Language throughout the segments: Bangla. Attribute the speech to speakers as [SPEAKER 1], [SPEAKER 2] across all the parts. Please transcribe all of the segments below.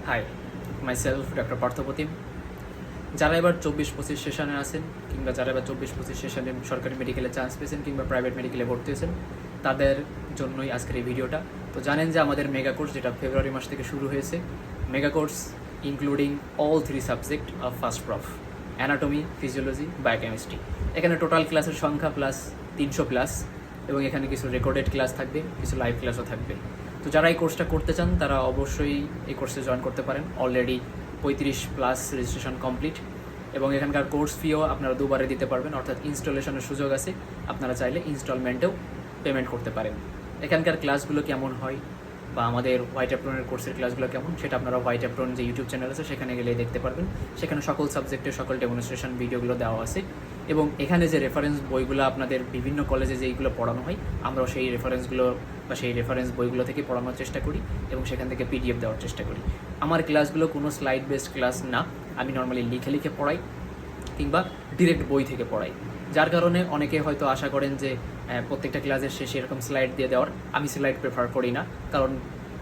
[SPEAKER 1] High, myself doctor Parthapratim. যারা এবার 24-25 সেশনে আছেন কিংবা যারা এবার 24-25 সেশনে সরকারি মেডিকেলে চান্স পেয়েছেন কিংবা প্রাইভেট মেডিকেলে ভর্তি হয়েছেন, তাদের জন্যই আজকের এই ভিডিওটা। তো জানেন যে আমাদের মেগা কোর্স যেটা ফেব্রুয়ারি মাস থেকে শুরু হয়েছে, mega course including all 3 subject of first proof, anatomy, physiology, biochemistry. এখানে টোটাল ক্লাসের সংখ্যা প্লাস 300 প্লাস, এবং এখানে কিছু রেকর্ডেড ক্লাস থাকবে, কিছু লাইভ ক্লাসও থাকবে। তো যারা এই কোর্সটা করতে চান তারা অবশ্যই এই কোর্সে জয়েন করতে পারেন। অলরেডি 35+ রেজিস্ট্রেশন কমপ্লিট, এবং এখানকার কোর্স ফিও আপনারা দুবারে দিতে পারবেন, অর্থাৎ ইনস্টলেশনের সুযোগ আছে। আপনারা চাইলে ইনস্টলমেন্টেও পেমেন্ট করতে পারেন। এখানকার ক্লাসগুলো কেমন হয় বা আমাদের হোয়াইট অ্যাপ্রনের কোর্সের ক্লাসগুলো কেমন, সেটা আপনারা হোয়াইট অ্যাপ্রন যে ইউটিউব চ্যানেল আছে সেখানে গেলে দেখতে পারবেন। সেখানে সকল সাবজেক্টের সকল ডেমনস্ট্রেশন ভিডিওগুলো দেওয়া আছে, এবং এখানে যে রেফারেন্স বইগুলো আপনাদের বিভিন্ন কলেজে যেইগুলো পড়ানো হয়, আমরাও সেই রেফারেন্সগুলো বা সেই রেফারেন্স বইগুলো থেকে পড়ানোর চেষ্টা করি এবং সেখান থেকে পিডিএফ দেওয়ার চেষ্টা করি। আমার ক্লাসগুলো কোনো স্লাইড বেসড ক্লাস না, আমি নর্মালি লিখে লিখে পড়াই কিংবা ডিরেক্ট বই থেকে পড়াই। যার কারণে অনেকে হয়তো আশা করেন যে প্রত্যেকটা ক্লাসের শেষে এরকম স্লাইড দিয়ে দেওয়ার। আমি স্লাইড প্রেফার করি না, কারণ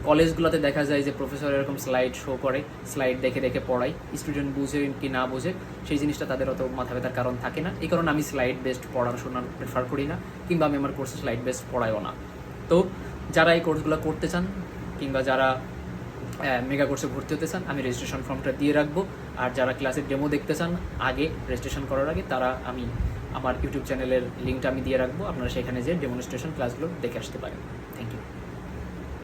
[SPEAKER 1] কলেজগুলোতে দেখা যায় যে প্রফেসর এরকম স্লাইড শো করে, স্লাইড দেখে দেখে পড়াই, স্টুডেন্ট বুঝে কি না বুঝে সেই জিনিসটা তাদের অত মাথা ব্যথার কারণ থাকে না। এই কারণে আমি স্লাইড বেসড পড়াশোনা প্রেফার করি না, কিংবা আমি আমার কোর্সে স্লাইড বেসড পড়াইও না। তো যারা এই কোর্সগুলো করতে চান কিংবা যারা মেগা কোর্সে ভর্তি হতে চান, আমি রেজিস্ট্রেশন ফর্মটা দিয়ে রাখবো। আর যারা ক্লাসের ডেমো দেখতে চান আগে, রেজিস্ট্রেশন করার আগে, তারা আমি আমার ইউটিউব চ্যানেলের লিঙ্কটা আমি দিয়ে রাখবো, আপনারা সেখানে যে ডেমনস্ট্রেশন ক্লাসগুলো দেখে আসতে পারেন। Thank you.